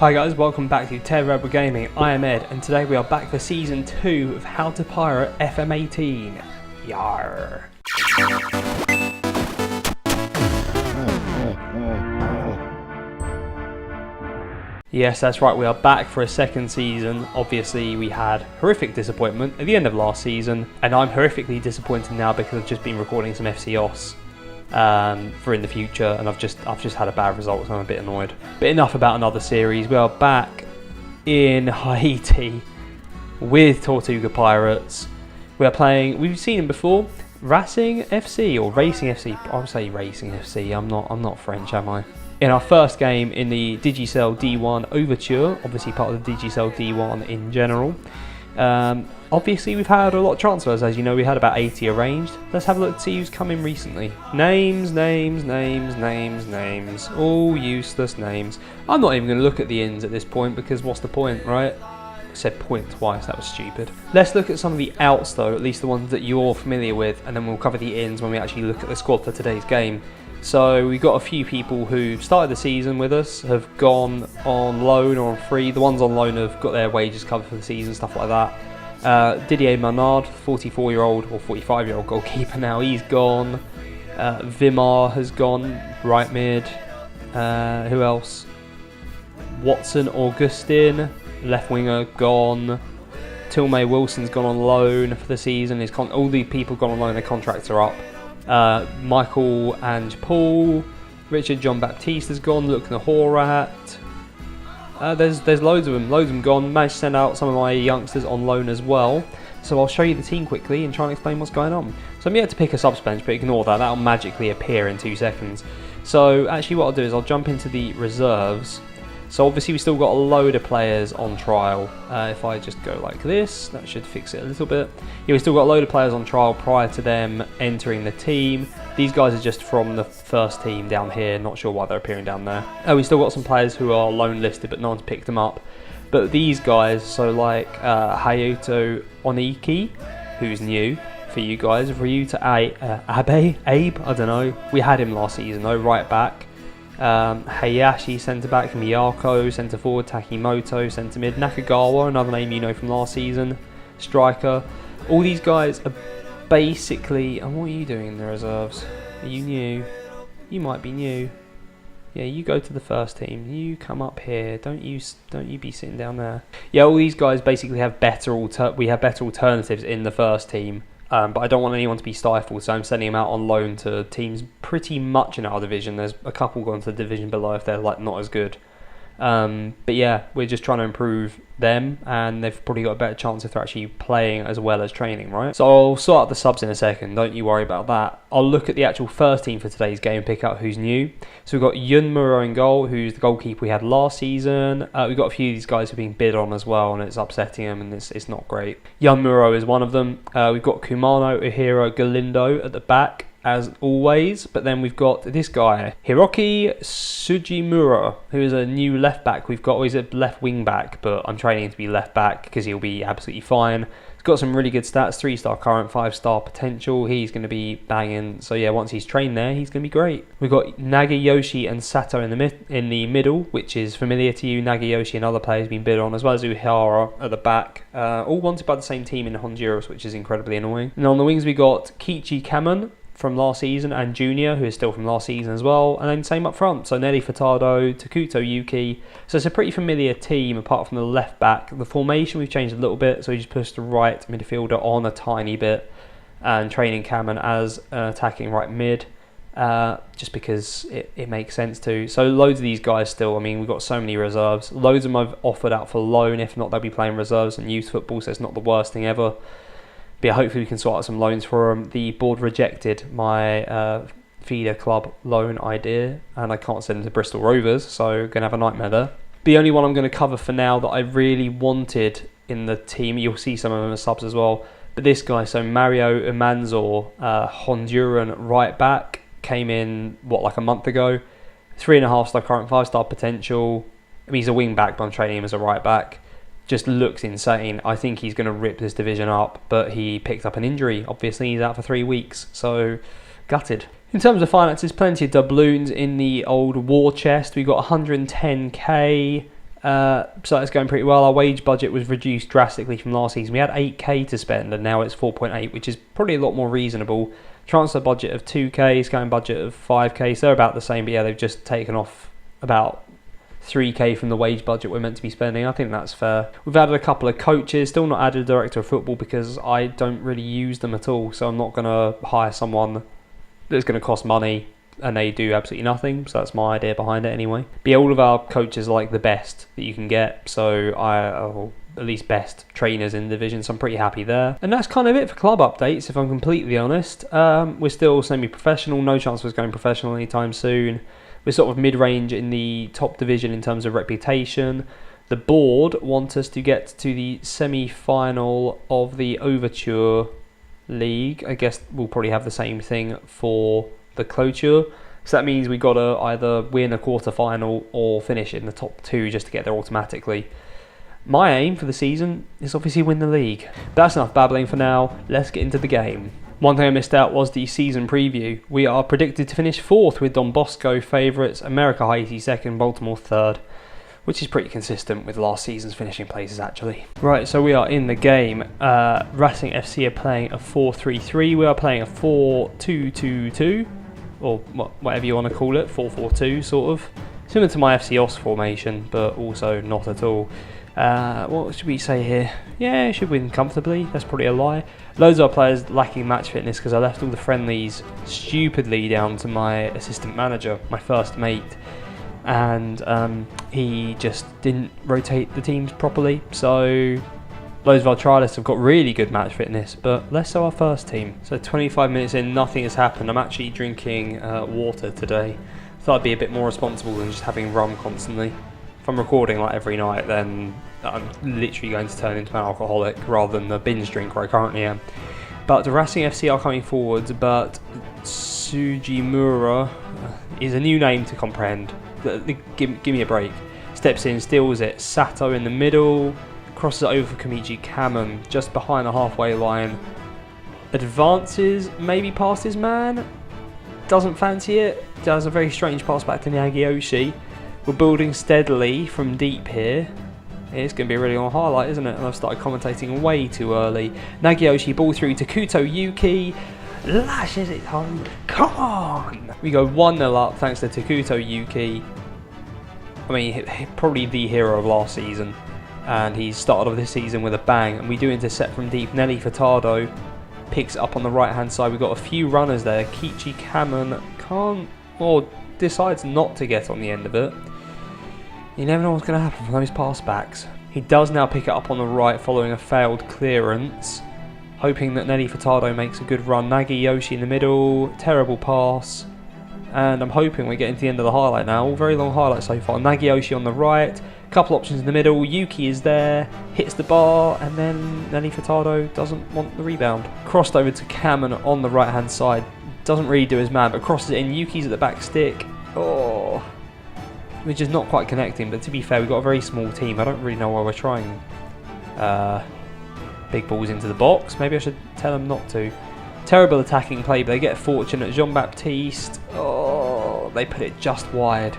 Hi guys, welcome back to TedRedwood Gaming. I am Ed, and today we are back for Season 2 of How to Pirate FM18. Yarr. Yes, that's right, we are back for a second season. Obviously, we had horrific disappointment at the end of last season, and I'm horrifically disappointed now because I've just been recording some FCOS for in the future, and I've just had a bad result, so I'm a bit annoyed. But enough about another series. We are back in Haiti with Tortuga Pirates. We are playing, we've seen him before, Racing FC or Racing FC. I'll say Racing FC. I'm not French, am I? In our first game in the Digicel D1 Overture, obviously part of the Digicel D1 in general. Obviously we've had a lot of transfers, as you know. We had about 80 arranged. Let's have a look to see who's come in recently. Names. All useless names. I'm not even going to look at the ins at this point, because what's the point, right? I said point twice, that was stupid. Let's look at some of the outs though, at least the ones that you're familiar with, and then we'll cover the ins when we actually look at the squad for today's game. So we've got a few people who started the season with us, have gone on loan or on free. The ones on loan have got their wages covered for the season, stuff like that. Didier Manard, 44-year-old or 45-year-old goalkeeper now, he's gone. Vimar has gone, right mid. Who else? Watson Augustin, left winger, gone. Tilmay Wilson's gone on loan for the season. All the people gone on loan, their contracts are up. Michael and Paul, Richard John Baptiste has gone. Look, Nahorat. There's loads of them gone. Managed to send out some of my youngsters on loan as well. So I'll show you the team quickly and try and explain what's going on. So I'm yet to pick a subs bench, but ignore that. That'll magically appear in 2 seconds. So actually what I'll do is I'll jump into the reserves. So obviously we still got a load of players on trial. If I just go like this, that should fix it a little bit. Yeah, we still got a load of players on trial prior to them entering the team. These guys are just from the first team down here, not sure why they're appearing down there. We still got some players who are loan listed, but no one's picked them up. But these guys, so like Hayato Oniki, who's new for you guys, Ryuta Abe, I don't know. We had him last season though, right back. Hayashi centre back, Miyako centre forward, Takimoto centre mid, Nakagawa, another name you know from last season, striker. All these guys are basically, and what are you doing in the reserves? Are you new? You might be new. Yeah, you go to the first team. You come up here. Don't you be sitting down there. Yeah, all these guys basically have better alternatives in the first team. But I don't want anyone to be stifled, so I'm sending them out on loan to teams pretty much in our division. There's a couple gone to the division below if they're like not as good. But yeah, we're just trying to improve them, and they've probably got a better chance if they're actually playing as well as training, right? So I'll sort out the subs in a second, don't you worry about that. I'll look at the actual first team for today's game and pick out who's new. So we've got Yun Muro in goal, who's the goalkeeper we had last season. We've got a few of these guys who've been bid on as well, and it's upsetting them, and it's not great. Yun Muro is one of them. We've got Kumano Uhiro Galindo at the back, as always, but then we've got this guy, Hiroki Sujimura, who is a new left back. We've got, he's a left wing back, but I'm training him to be left back because he'll be absolutely fine. He's got some really good stats, 3-star current, 5-star potential. He's going to be banging. So yeah, once he's trained there, he's going to be great. We've got Nagayoshi and Sato in the middle, which is familiar to you. Nagayoshi and other players been bid on, as well as Uhara at the back. All wanted by the same team in Honduras, which is incredibly annoying. And on the wings, we got Kichi Kamen from last season, and Junior, who is still from last season as well, and then same up front, so Nelly Furtado, Takuto Yuki. So it's a pretty familiar team apart from the left back. The formation we've changed a little bit, so we just pushed the right midfielder on a tiny bit and training Cameron as attacking right mid, just because it makes sense to. So loads of these guys still, I mean, we've got so many reserves. Loads of them I've offered out for loan. If not, they'll be playing reserves and youth football, so it's not the worst thing ever. But yeah, hopefully we can sort out some loans for them. The board rejected my feeder club loan idea, and I can't send them to Bristol Rovers, so I'm going to have a nightmare there. The only one I'm going to cover for now that I really wanted in the team, you'll see some of them as subs as well, but this guy, so Mario Umanzor, Honduran right back, came in, like a month ago. 3.5-star current, 5-star potential. I mean, he's a wing back, but I'm training him as a right back. Just looks insane. I think he's going to rip this division up, but he picked up an injury. Obviously, he's out for 3 weeks, so gutted. In terms of finances, plenty of doubloons in the old war chest. We've got 110k, So it's going pretty well. Our wage budget was reduced drastically from last season. We had 8k to spend and now it's 4.8, which is probably a lot more reasonable. Transfer budget of 2k, scouting budget of 5k, so they're about the same, but yeah, they've just taken off about 3k from the wage budget we're meant to be spending. I think that's fair. We've added a couple of coaches, still not added a director of football because I don't really use them at all, so I'm not going to hire someone that's going to cost money and they do absolutely nothing, so that's my idea behind it anyway. But yeah, all of our coaches are like the best that you can get, so at least best trainers in the division, so I'm pretty happy there. And that's kind of it for club updates, if I'm completely honest. We're still semi-professional, no chance of us going professional anytime soon. We're sort of mid-range in the top division in terms of reputation. The board want us to get to the semi-final of the Overture League. I guess we'll probably have the same thing for the Clôture. So that means we've got to either win a quarter-final or finish in the top 2 just to get there automatically. My aim for the season is obviously win the league. But that's enough babbling for now. Let's get into the game. One thing I missed out was the season preview. We are predicted to finish 4th with Don Bosco favourites, America Haiti 2nd, Baltimore 3rd, which is pretty consistent with last season's finishing places actually. Right, so we are in the game. Racing FC are playing a 4-3-3. We are playing a 4-2-2-2, or whatever you want to call it, 4-4-2 sort of. Similar to my FC Os formation, but also not at all. What should we say here? Yeah, should win comfortably. That's probably a lie. Loads of our players lacking match fitness because I left all the friendlies stupidly down to my assistant manager, my first mate, and he just didn't rotate the teams properly. So loads of our trialists have got really good match fitness, but less so our first team. So 25 minutes in, nothing has happened. I'm actually drinking water today. Thought I'd be a bit more responsible than just having rum constantly. If I'm recording like every night, then I'm literally going to turn into an alcoholic rather than the binge drinker I currently am. But the Racing FC are coming forwards, but Sujimura is a new name to comprehend. Give me a break. Steps in, steals it. Sato in the middle, crosses it over for Kamichi Kamen, just behind the halfway line. Advances, maybe past his man. Doesn't fancy it. Does a very strange pass back to Hanagoyomi. We're building steadily from deep here. It's going to be a really long highlight, isn't it? And I've started commentating way too early. Hanagoyomi ball through to Kuto Yuki. Lashes it home. Come on! We go 1-0 up thanks to Takuto Yuki. I mean, probably the hero of last season. And he started off this season with a bang. And we do intercept from deep. Nelly Furtado picks it up on the right hand side. We've got a few runners there. Kichi Kamen can't, or decides not to get on the end of it. You never know what's going to happen from those pass backs. He does now pick it up on the right following a failed clearance. Hoping that Nelly Furtado makes a good run. Hanagoyomi in the middle. Terrible pass. And I'm hoping we're getting to the end of the highlight now. All very long highlight so far. Hanagoyomi on the right. Couple options in the middle. Yuki is there. Hits the bar. And then Nelly Furtado doesn't want the rebound. Crossed over to Kamen on the right hand side. Doesn't really do his man, but crosses it in. Yuki's at the back stick. Oh, which is not quite connecting, but to be fair, we've got a very small team. I don't really know why we're trying big balls into the box. Maybe I should tell them not to. Terrible attacking play, but they get fortunate. Jean-Baptiste, oh, they put it just wide.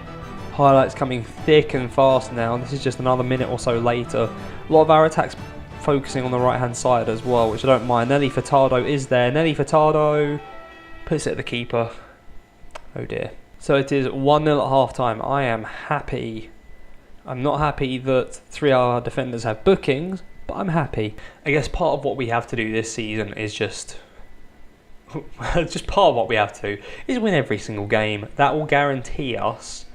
Highlights coming thick and fast now. This is just another minute or so later. A lot of our attacks focusing on the right-hand side as well, which I don't mind. Nelly Furtado is there. Nelly Furtado puts it at the keeper. Oh dear. So it is 1-0 at half-time. I am happy. I'm not happy that 3 of our defenders have bookings, but I'm happy. I guess part of what we have to do this season is just part of what we have to do is win every single game. That will guarantee us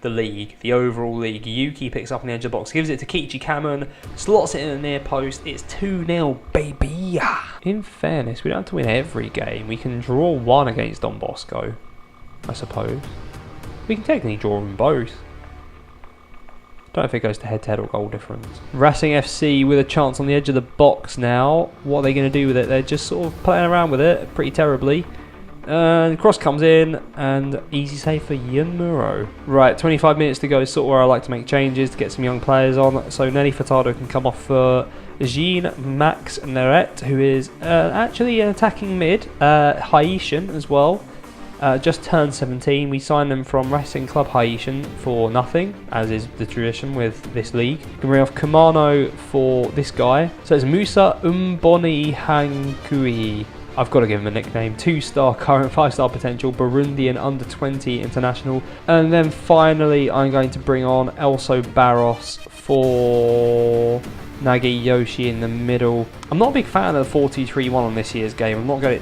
the league, the overall league. Yuki picks up on the edge of the box, gives it to Kichi Kamen, slots it in the near post. It's 2-0, baby. In fairness, we don't have to win every game. We can draw one against Don Bosco, I suppose. We can technically draw them both. Don't know if it goes to head-to-head or goal difference. Racing FC with a chance on the edge of the box now. What are they going to do with it? They're just sort of playing around with it pretty terribly. And cross comes in, and easy save for Yun Muro. Right, 25 minutes to go is sort of where I like to make changes to get some young players on. So Nelly Furtado can come off for Jean-Max Neret, who is actually an attacking mid. Haitian as well. just turned 17. We signed them from Racing Club Haitian for nothing, as is the tradition with this league. We bring off Kumano for this guy. So it's Musa Umboni Hankui. I've got to give him a nickname. 2-star current, 5-star potential, Burundian under-20 international. And then finally, I'm going to bring on Elso Barros for Nagayoshi in the middle. I'm not a big fan of the 4-2-3-1 on this year's game. I'm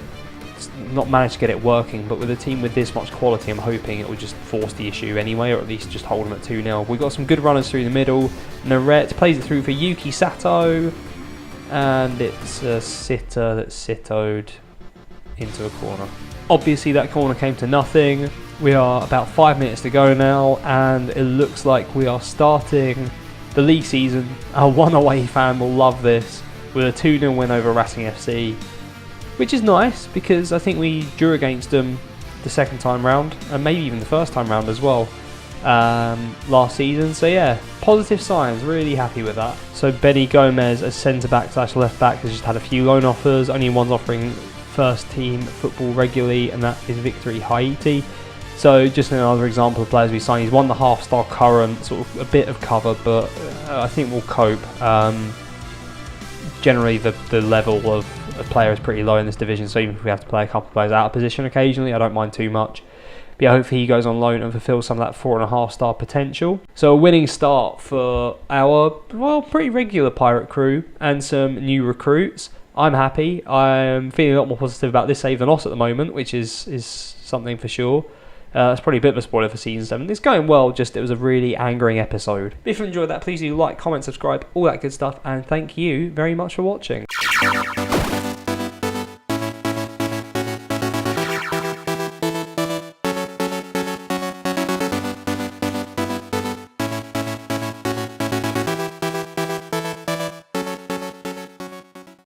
not managed to get it working, but with a team with this much quality, I'm hoping it will just force the issue anyway, or at least just hold them at 2-0. We've got some good runners through the middle. Naret plays it through for Yuki Sato, and it's a sitter that's sittoed into a corner. Obviously that corner came to nothing. We are about 5 minutes to go now, and it looks like we are starting the league season. Our one away fan will love this, with a 2-0 win over Racing FC, which is nice because I think we drew against them the second time round, and maybe even the first time round as well, last season. So yeah, positive signs, really happy with that. So Benny Gomez as centre back / left back has just had a few loan offers. Only one's offering first team football regularly, and that is Victory Haiti. So just another example of players we signed. He's 1.5-star current, sort of a bit of cover, but I think we'll cope. Generally the level of a player is pretty low in this division, so even if we have to play a couple of players out of position occasionally, I don't mind too much. But yeah, hopefully he goes on loan and fulfills some of that 4.5-star potential. So a winning start for our, well, pretty regular pirate crew and some new recruits. I'm happy. I'm feeling a lot more positive about this save than us at the moment, which is something for sure. It's probably a bit of a spoiler for Season 7. It's going well, just it was a really angering episode. If you enjoyed that, please do like, comment, subscribe, all that good stuff, and thank you very much for watching.